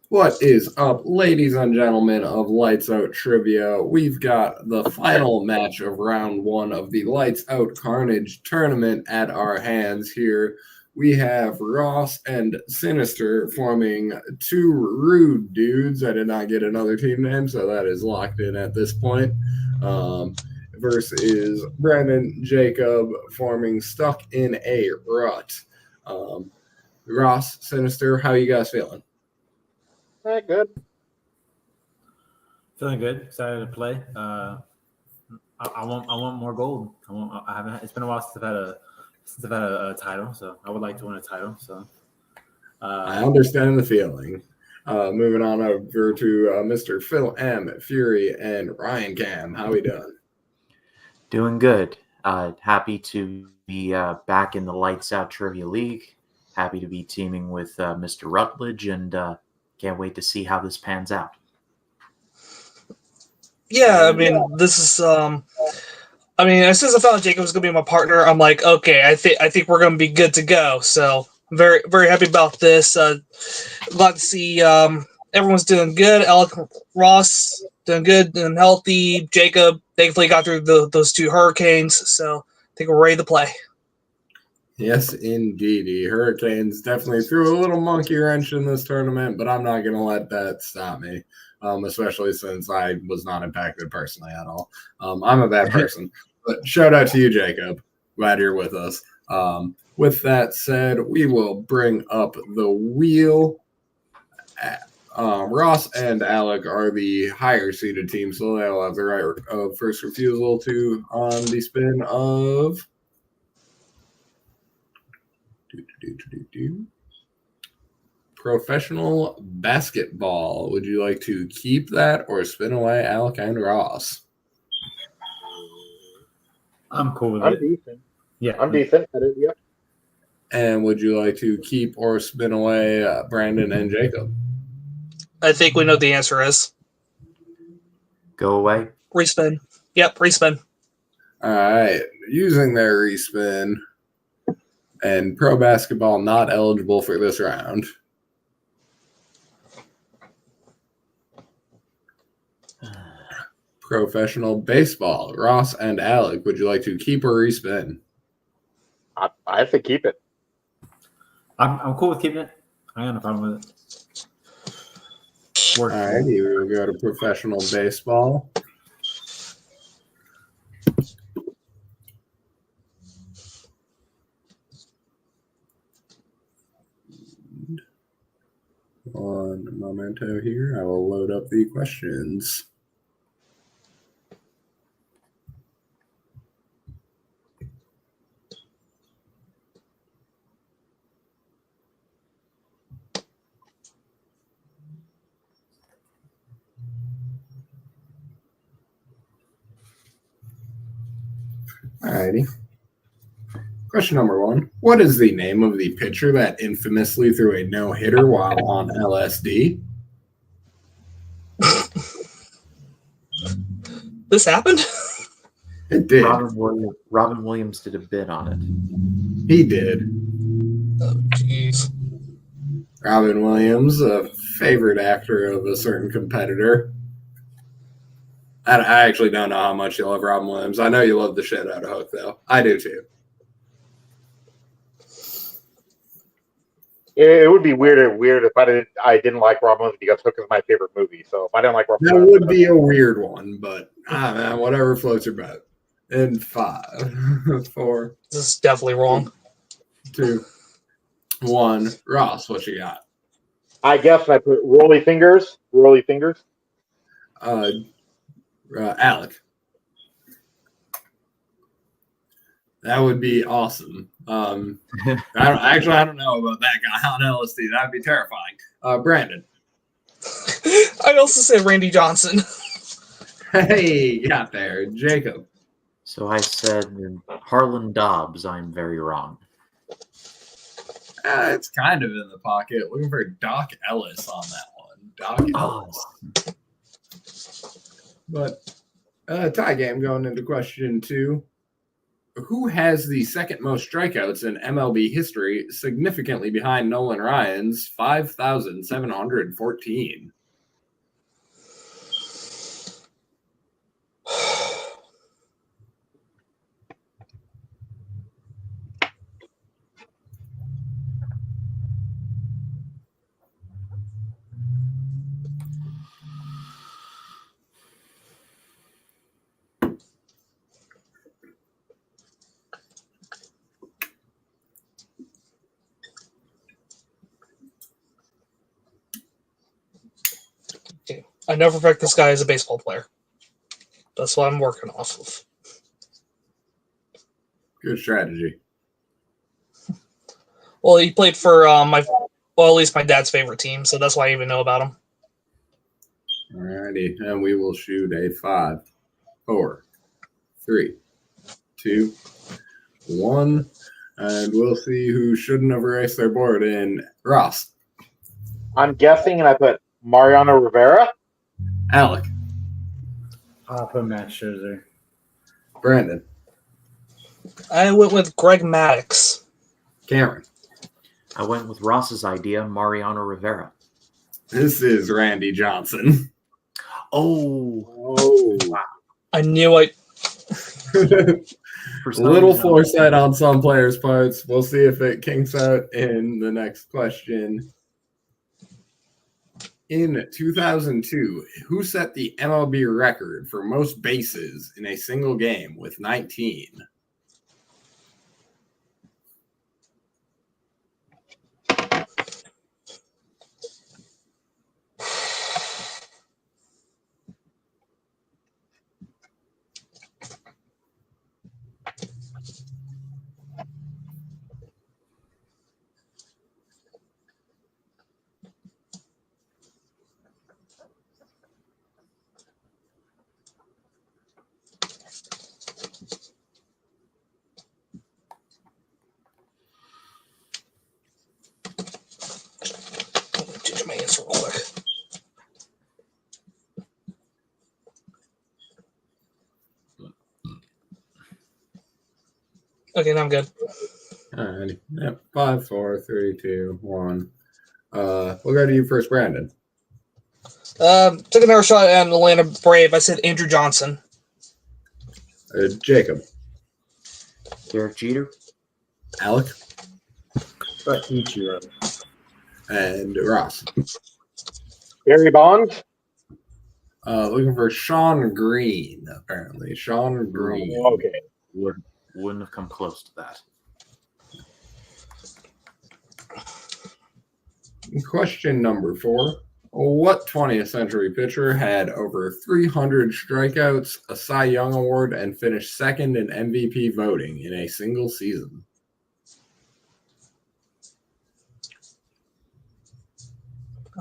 What is up, ladies and gentlemen of Lights Out Trivia? We've got the final match of round one of the Lights Out Carnage tournament at our hands here. We have Ross and Sinister forming two rude dudes. I did not get another team name, so that is locked in at this point. Versus Brandon Jacob forming Stuck in a Rut. Ross, Sinister, how you guys feeling? Good. Feeling good. Excited to play. I want more gold. I haven't. It's been a while since I've had a title, so I would like to win a title. So I understand the feeling. Moving on over to Mr. Phil M, Fury, and Ryan Cam. How we doing? Doing good. Happy to be back in the Lights Out Trivia League. Happy to be teaming with Mr. Rutledge, and can't wait to see how this pans out. Yeah, I mean, this is. As soon as I found out Jacob was going to be my partner, I'm like, okay, I think we're going to be good to go. So I'm very, very happy about this. Glad to see everyone's doing good. Alec, Ross doing good and healthy. Jacob thankfully got through those two hurricanes, so I think we're ready to play. Yes, indeedy. Hurricanes definitely threw a little monkey wrench in this tournament, but I'm not going to let that stop me, especially since I was not impacted personally at all. I'm a bad person. But shout out to you, Jacob. Glad you're with us. With that said, we will bring up the wheel. Ross and Alec are the higher seeded team, so they'll have the right of first refusal to on the spin of professional basketball. Would you like to keep that or spin away, Alec and Ross? I'm cool with I'm it. decent. Yeah, I'm decent at it. Yep. And would you like to keep or spin away Brandon and Jacob? I think we know the answer is Go away. respin. Yep, respin. All right. Using their respin and pro basketball not eligible for this round. Professional baseball. Ross and Alec, would you like to keep or respin? I have to keep it. I'm cool with keeping it. I have no problem with it. All right, we will go to professional baseball. One momento here. I will load up the questions. Alrighty. Question number one. What is the name of the pitcher that infamously threw a no-hitter while on LSD? This happened? It did. Robin Williams did a bit on it. He did. Oh, jeez. Robin Williams, a favorite actor of a certain competitor. I actually don't know how much you love Robin Williams. I know you love the shit out of Hook, though. I do, too. It would be weird if I didn't like Robin Williams because Hook is my favorite movie. So if I didn't like Robin That Williams, would be a weird one, but man, whatever floats your boat. In 5, 4, This is definitely wrong. 2, 1. Ross, what you got? I guess I put Rolly Fingers. Alec. That would be awesome. I don't know about that guy on LSD. That'd be terrifying. Brandon. I also said Randy Johnson. Hey, got there. Jacob. So I said Harlan Dobbs. I'm very wrong. It's kind of in the pocket. Looking for Doc Ellis on that one. Doc Ellis. But tie game going into question 2. who has the second most strikeouts in MLB history, significantly behind Nolan Ryan's 5,714? Okay. I know for a fact this guy is a baseball player. That's what I'm working off of. Good strategy. Well, he played for at least my dad's favorite team, so that's why I even know about him. Alrighty, and we will shoot a 5, 4, 3, 2, 1, and we'll see who shouldn't have erased their board in Ross. I'm guessing, and I put Mariano Rivera. Alec. I'll put Max Scherzer. Brandon. I went with Greg Maddux. Cameron. I went with Ross's idea, Mariano Rivera. This is Randy Johnson. Oh, Oh, I knew it. for some Little reason, foresight on some players' parts. We'll see if it kinks out in the next question. In 2002, who set the MLB record for most bases in a single game with 19? Change my answer real quick. Okay, now I'm good. Alrighty. Yep. 5, 4, 3, 2, 1. We'll go to you first, Brandon. Took another shot at an Atlanta Brave. I said Andrew Johnson. Jacob. Derek Jeter. Alec. But Ichiro. And Ross. Barry Bonds. Looking for Sean Green, apparently. Sean Green. Oh, okay. Wouldn't have come close to that. Question number 4. What 20th century pitcher had over 300 strikeouts, a Cy Young Award, and finished second in MVP voting in a single season?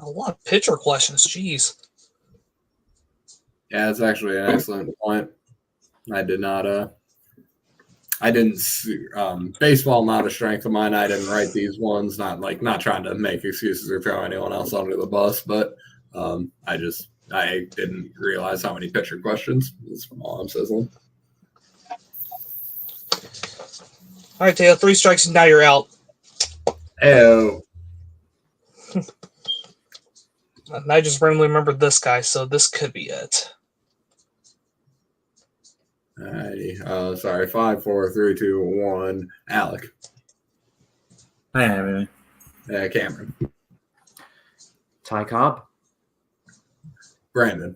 A lot of pitcher questions. Jeez. Yeah, that's actually an excellent point. I didn't, baseball not a strength of mine. I didn't write these ones, not trying to make excuses or throw anyone else under the bus, but I didn't realize how many pitcher questions. That's all I'm sizzling. All right, Taylor, 3 strikes and now you're out. Oh, And I just randomly remembered this guy, so this could be it. alrighty. Sorry, 5, 4, 3, 2, 1. Alec. I have anything. Cameron. Ty Cobb. Brandon.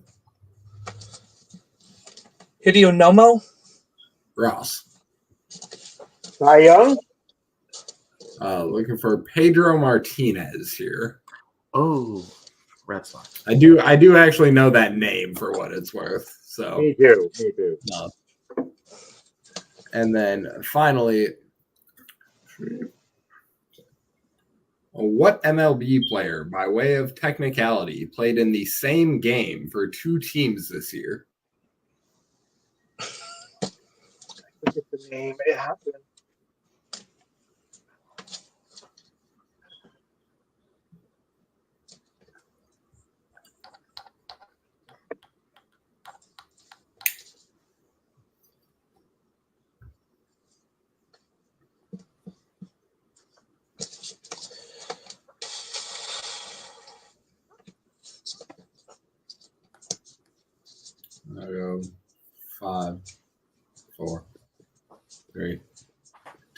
Hideo Nomo. Ross. Cy Young. Looking for Pedro Martinez here. Oh, Red Sox. I do actually know that name for what it's worth. So Me too. Me too. And then finally, what MLB player, by way of technicality, played in the same game for 2 teams this year? Forget the name. It happened.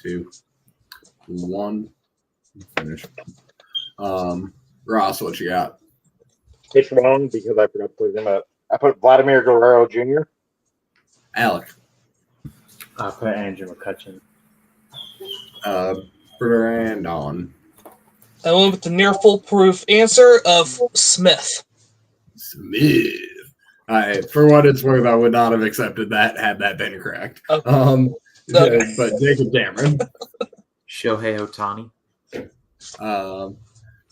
2, 1. Finish. Ross, what you got? It's wrong because I forgot to put him up. I put Vladimir Guerrero Jr. Alec. I put Andrew McCutcheon. Brandon. I went with the near foolproof answer of Smith. Smith. For what it's worth, I would not have accepted that had that been correct. Okay. Okay. But Jacob Cameron. Shohei Otani.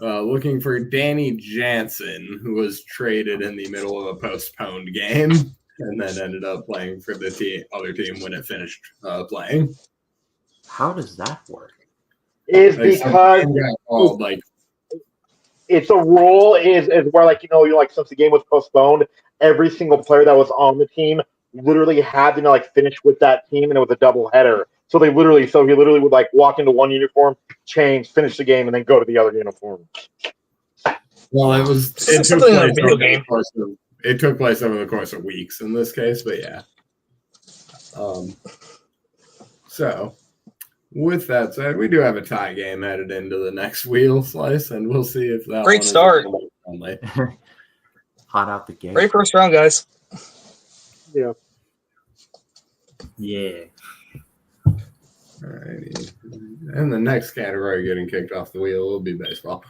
Looking for Danny Jansen, who was traded in the middle of a postponed game and then ended up playing for the other team when it finished playing. How does that work? Is Like, because called, like, it's a rule is where since the game was postponed, every single player that was on the team literally had to finish with that team, and it was a double header. So he literally would walk into one uniform, change, finish the game, and then go to the other uniform. Well, it took something place like a video over game. it took place over the course of weeks in this case, but yeah. So with that said, we do have a tie game headed into the next wheel slice, and we'll see if that Great one start. is friendly. Hot out the gate. Great first round, guys. Yeah. Yeah. Alrighty. And the next category getting kicked off the wheel will be baseball.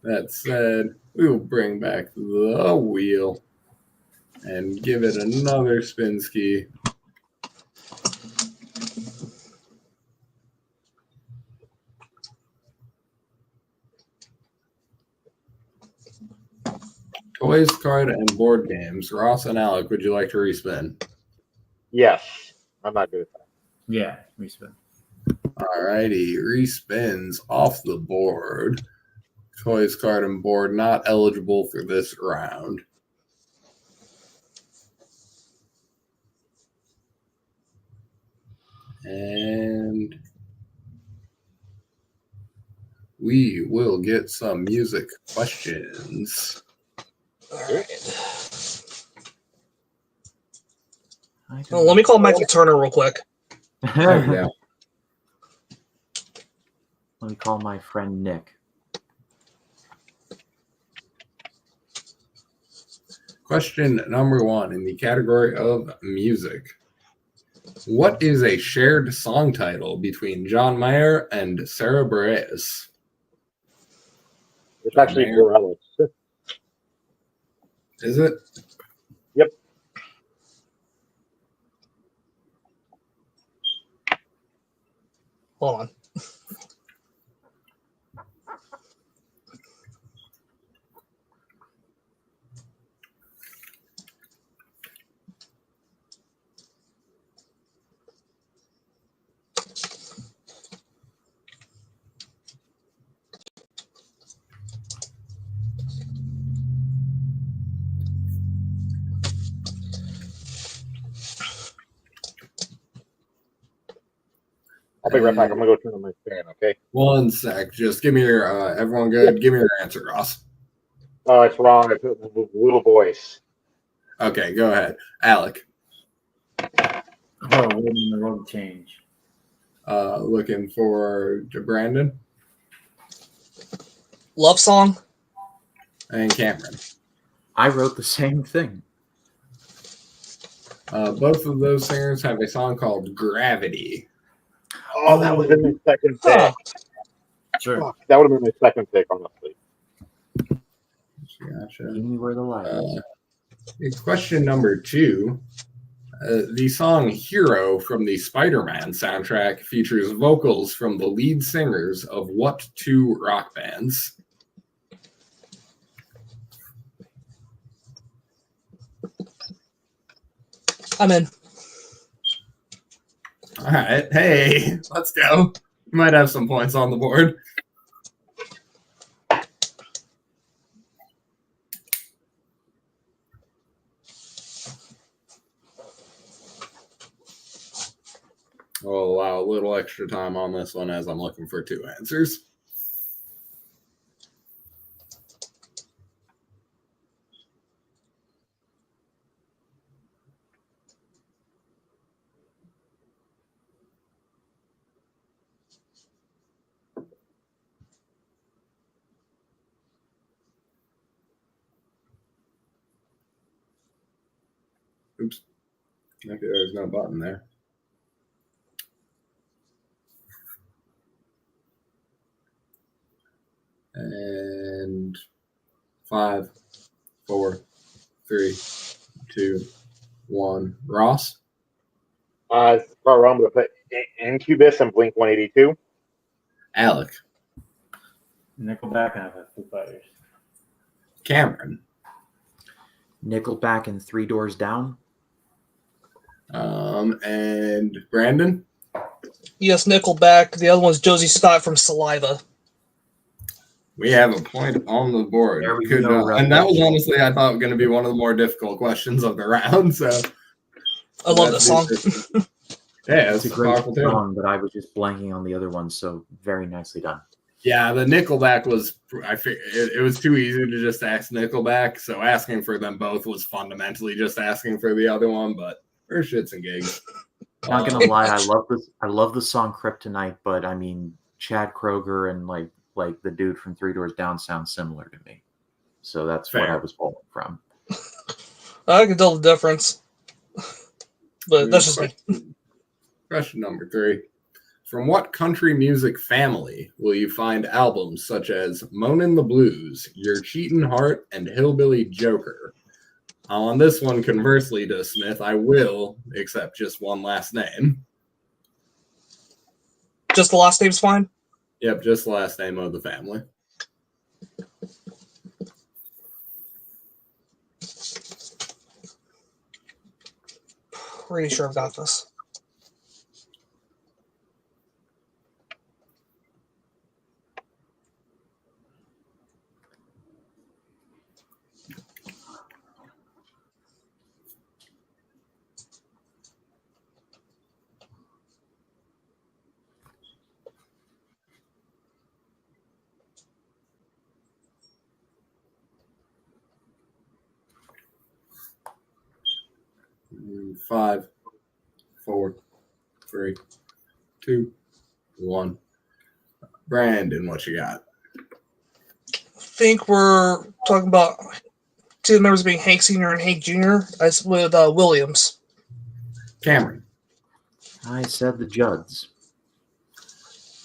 That said, we will bring back the wheel and give it another spin ski. Toys, card, and board games. Ross and Alec, would you like to respin? Yes. I'm not good at that. Yeah. Respect. Alrighty, respins off the board. Toys, card, and board not eligible for this round. And we will get some music questions. All right. I Well, let me call Michael Turner real quick. There we go. Let me call my friend Nick. Question number 1 in the category of music. What is a shared song title between John Mayer and Sarah Bareilles? It's actually Mayor. Morales. Is it? Yep. Hold on. I'll be right back. I'm going to go turn on my fan, okay? One sec. Just give me your, everyone good? Give me your answer, Ross. Oh, it's wrong. I put Little Voice. Okay, go ahead. Alec, Oh, waiting on the road to change. looking for Brandon Love song. and Cameron. I wrote the same thing. Both of those singers have a song called Gravity. Oh, that would have been my second pick. Huh. Sure. Fuck, that would have been my second pick, honestly. Gotcha. Give me where the light is. Question number 2. The song Hero from the Spider-Man soundtrack features vocals from the lead singers of what 2 rock bands? I'm in. All right. Hey, let's go. You might have some points on the board. We'll allow a little extra time on this one as I'm looking for 2 answers. Oops. Okay, there's no button there. And 5, 4, 3, 2, 1. Ross? It's probably wrong, but put Incubus and Blink 182. Alec? Nickelback and Foo Fighters. Cameron? Nickelback and Three Doors Down. And Brandon? Yes, Nickelback. The other one's Josie Scott from Saliva. We have a point on the board. There we Good go, job. And that was honestly, I thought, going to be one of the more difficult questions of the round. So I love that song. Yeah, It's a great song, but I was just blanking on the other one, so very nicely done. Yeah, the Nickelback was, it was too easy to just ask Nickelback, so asking for them both was fundamentally just asking for the other one, but for shits and gigs. Not gonna lie, I love the song Kryptonite, but I mean Chad Kroeger and like the dude from Three Doors Down sounds similar to me. So that's Fair. what I was pulling from. I can tell the difference. But that's just me. Question number 3. From what country music family will you find albums such as Moanin' the Blues, Your Cheatin' Heart, and Hillbilly Joker? On this one, conversely to Smith, I will accept just one last name. Just the last name's fine? Yep, just the last name of the family. Pretty sure I've got this. Five, 4, 3, 2, 1. Brandon, what you got? I think we're talking about two of the members being Hank Sr. and Hank Jr. With Williams. Cameron. I said the Judds.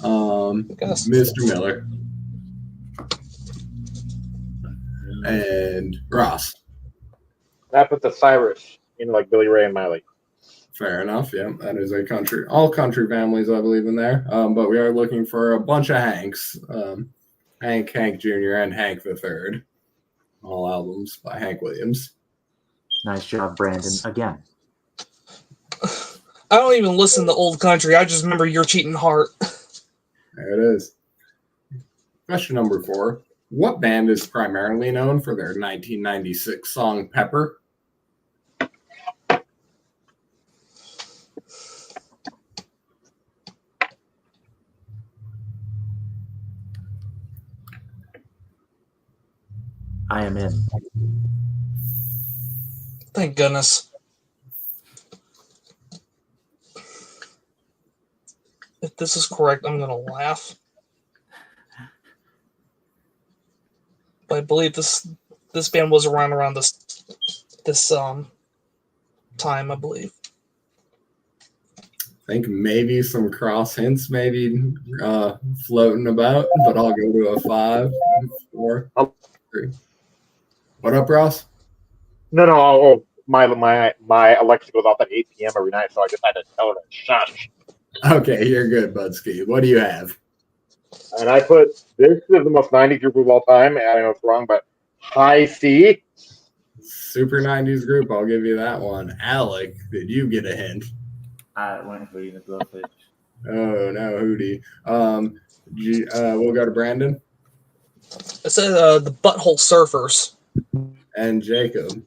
Mr. Miller. And Ross. That puts the Cyrus in like Billy Ray and Miley. Fair enough. Yeah, that is all country families, I believe, in there. But we are looking for a bunch of Hanks. Hank Jr., and Hank the Third. All albums by Hank Williams. Nice job, Brandon. Again. I don't even listen to old country. I just remember Your Cheating Heart. There it is. Question number 4. What band is primarily known for their 1996 song Pepper? I am in. Thank goodness. If this is correct, I'm going to laugh. But I believe this band was around this time, I believe. I think maybe some cross hints floating about, but I'll go to a 5, 4, 3. What up, Ross? No. My Alexa goes off at 8 p.m. every night, so I just had to tell her to shush. Okay, you're good, Budski. What do you have? And I put, this is the most 90s group of all time, and I know it's wrong, but High C. Super 90s group, I'll give you that one. Alec, did you get a hint? I went for the Blowfish. Oh, no, Hootie. We'll go to Brandon. It said the Butthole Surfers. And Jacob.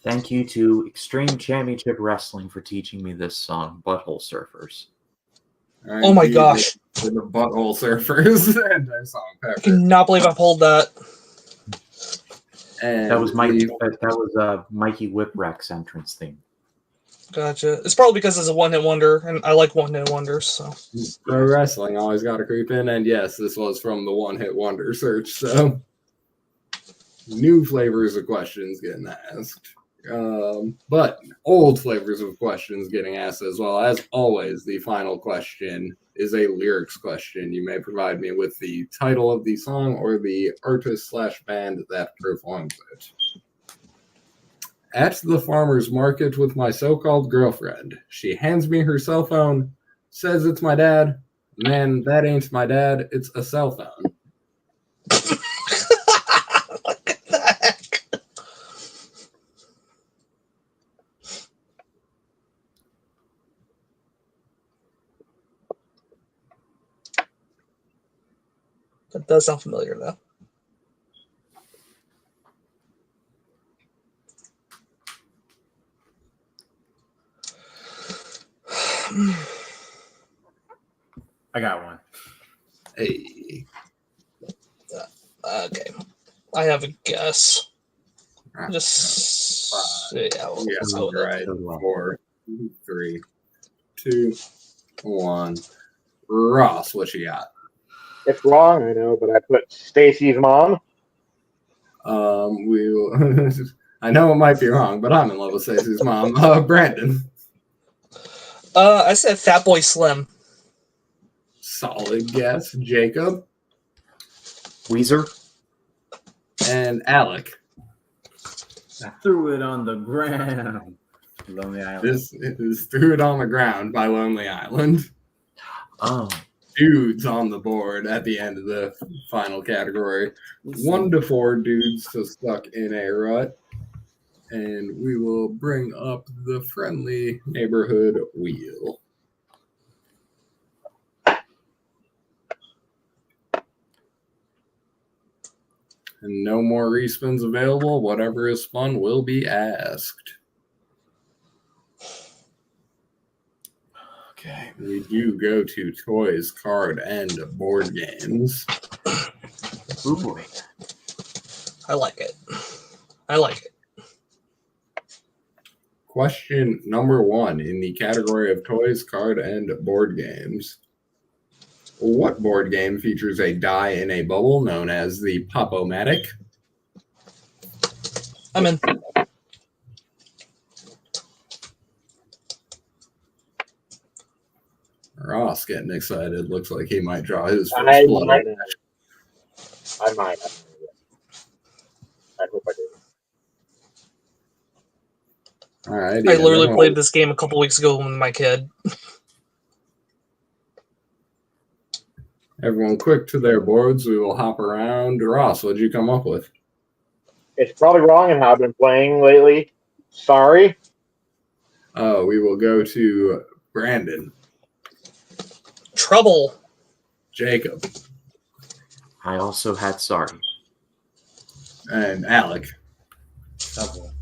Thank you to Extreme Championship Wrestling for teaching me this song, Butthole Surfers. Right, Oh my gosh. The Butthole Surfers and their song Pepper. I cannot believe I pulled that. And That was Mikey Whipwreck's entrance theme. Gotcha. It's probably because it's a one-hit wonder, and I like one-hit wonders, so. Pro wrestling always got to creep in, and yes, this was from the one-hit wonder search, so new flavors of questions getting asked. But old flavors of questions getting asked as well. As always, the final question is a lyrics question. You may provide me with the title of the song or the artist/band that performs it. At the farmer's market with my so-called girlfriend, she hands me her cell phone, says it's my dad. Man, that ain't my dad. It's a cell phone. What the heck? That does sound familiar, though. I got one. Hey. Okay. I have a guess. Ah, Just five. yeah, Yeah, let's go with it. right. 4, 3, 2, 1. Ross, what you got? It's wrong, I know, but I put Stacy's mom. We will. I know it might be wrong, but I'm in love with Stacey's mom. Brandon. I said Fatboy Slim. Solid guess. Jacob Weezer. and Alec. I threw it on the ground. Lonely Island. This is Threw It on the Ground by Lonely Island. Oh, Dudes on the board at the end of the final category. 1 to 4 dudes to stuck in a rut. And we will bring up the friendly neighborhood wheel. And no more respins available. Whatever is spun will be asked. okay. We do go to toys, card, and board games. Oh boy. I like it. I like it. Question number 1 in the category of toys, card, and board games. What board game features a die in a bubble known as the Pop-O-Matic? I'm in. Ross getting excited. Looks like he might draw his I first blood. might. I hope I do. All right. I literally played this game a couple weeks ago with my kid. Everyone quick to their boards. We will hop around. Ross, what'd you come up with? It's probably wrong in how I've been playing lately. Sorry. We will go to Brandon. Trouble. Jacob. I also had sorry. And Alec. Double.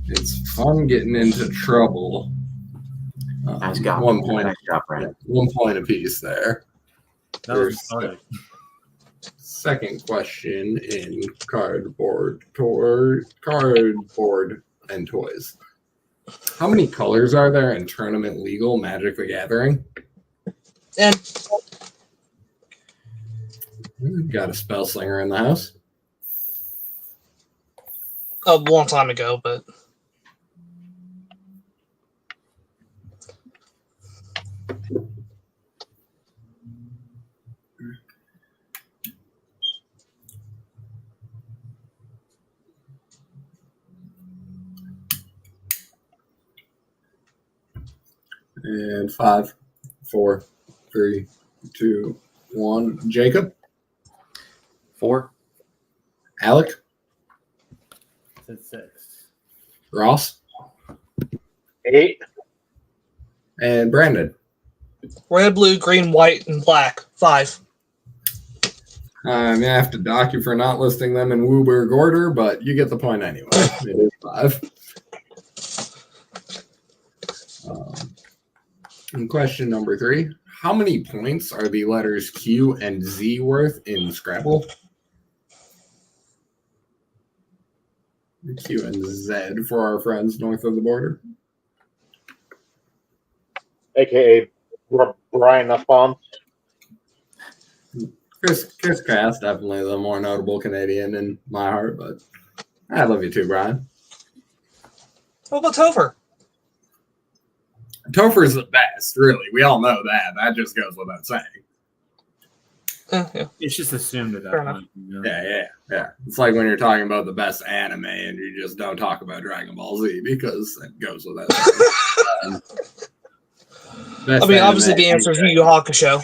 It's fun getting into trouble. Nice job. 1 point. Nice job, Brandon. 1 point apiece there. That was started. Second question in cardboard and toys. How many colors are there in Tournament Legal Magic the Gathering? And Got a spell slinger in the house. a long time ago, but And 5, 4, 3, 2, 1. Jacob, 4. Alec, Said 6. Ross, 8. and Brandon. red, blue, green, white, and black. 5. I'm gonna have to dock you for not listing them in Wooburg order, but you get the point anyway. It is 5. And question number 3. How many points are the letters Q and Z worth in Scrabble? Q and Z for our friends north of the border. AKA Brian Nussbaum. Chris Cass, definitely the more notable Canadian in my heart, but I love you too, Brian. What about Topher? Topher's the best, really. We all know that. That just goes without saying. Yeah. It's just assumed at that Fair point. You know? Yeah. It's like when you're talking about the best anime and you just don't talk about Dragon Ball Z because it goes without saying. I mean, obviously the answer is Yu Yu Hakusho.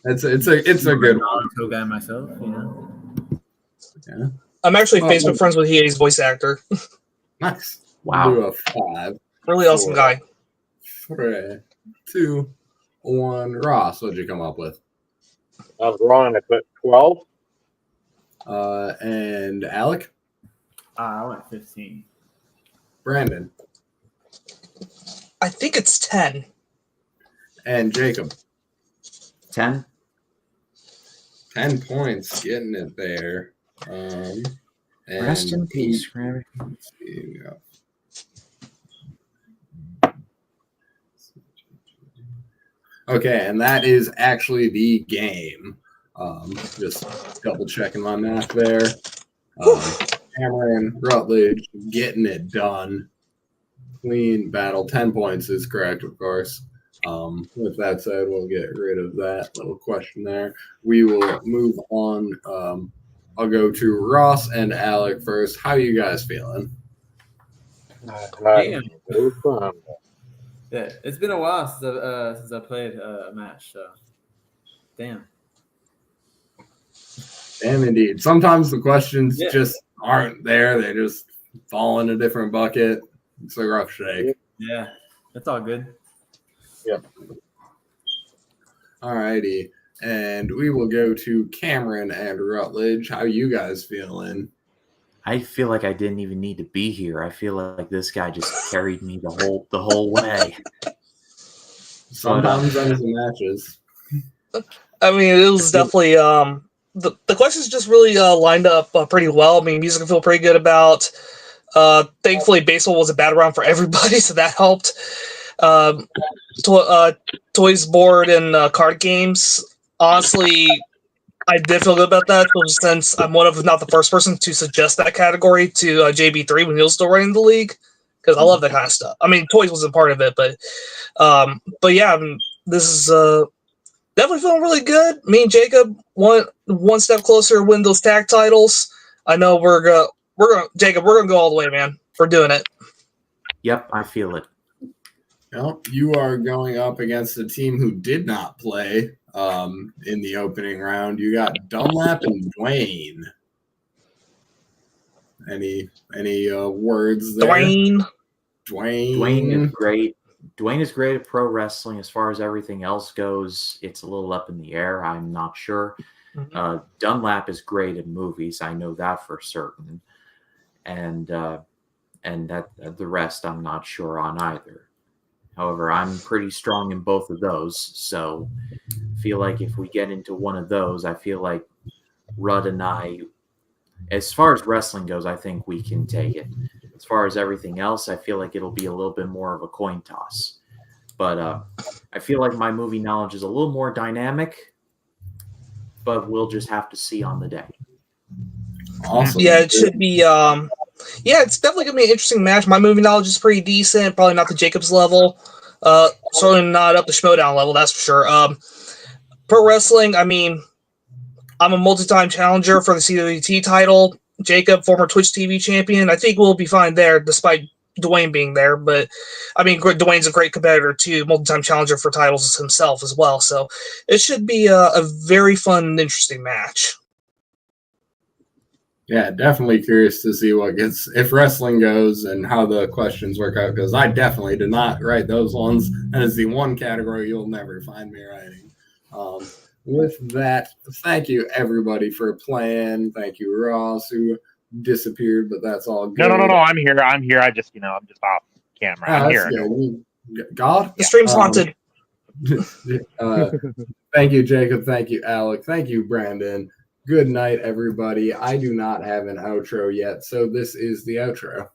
It's a good one. Naruto guy myself, you know. Yeah. I'm actually Oh, Facebook friends with Hiei's voice actor. Nice. Wow. Do a 5. Really awesome 4, guy. 3, 2, 1. Ross, what'd you come up with? I was wrong. I put 12. And Alec, I went 15. Brandon, I think it's 10. and Jacob. 10. 10 points, getting it there. And Rest in peace, Grammy. let's see, okay, and that is actually the game. Just double checking my math there. Cameron, Rutledge, getting it done. Clean battle. 10 points is correct, of course. With that said, we'll get rid of that little question there. We will move on. I'll go to Ross and Alec first. How are you guys feeling? Damn. It was fun. Yeah, it's been a while since I played a match. So, damn. Damn, indeed. Sometimes the questions just aren't there. They just fall in a different bucket. It's a rough shake. Yeah, that's all good. Yep. All righty. And we will go to Cameron and Rutledge. How you guys feeling? I feel like I didn't even need to be here. I feel like this guy just carried me the whole way. Sometimes those matches. I mean, it was definitely the questions just really lined up pretty well. I mean, music I feel pretty good about. Thankfully, baseball was a bad round for everybody, so that helped. Toys, board, and card games. Honestly, I did feel good about that, since I'm one of, if not the first person to suggest that category to JB3 when he was still running the league, because I love that kind of stuff. I mean, Toys wasn't part of it, but yeah, I mean, this is definitely feeling really good. Me and Jacob one step closer to win those tag titles. I know we're gonna go all the way, man. We're doing it. Yep, I feel it. Well, you are going up against a team who did not play in the opening round. You got Dunlap and Dwayne. Any words there? Dwayne Dwayne is great. Dwayne is great at pro wrestling. As far as everything else goes, it's a little up in the air. I'm not sure. Mm-hmm. Dunlap is great at movies. I know that for certain. And that the rest I'm not sure on either. However, I'm pretty strong in both of those. So I feel like if we get into one of those, I feel like Rudd and I, as far as wrestling goes, I think we can take it. As far as everything else, I feel like it'll be a little bit more of a coin toss. But I feel like my movie knowledge is a little more dynamic, but we'll just have to see on the day. Awesome. Yeah, it should be. Yeah, it's definitely gonna be an interesting match. My movie knowledge is pretty decent. Probably not the Jacobs level. Certainly not up the Schmodown level. That's for sure. Pro wrestling. I mean, I'm a multi-time challenger for the CWT title. Jacob, former Twitch TV champion. I think we'll be fine there, despite Dwayne being there. But I mean, Dwayne's a great competitor too, multi-time challenger for titles himself as well. So it should be a very fun and interesting match. Yeah, definitely curious to see what gets, if wrestling goes and how the questions work out, because I definitely did not write those ones. And it's the one category you'll never find me writing. With that, thank you everybody for playing. Thank you, Ross, who disappeared, but that's all good. No. I'm here. I just, I'm just off camera. I'm here. God? The stream's haunted. Thank you, Jacob. Thank you, Alec. Thank you, Brandon. Good night, everybody. I do not have an outro yet, so this is the outro.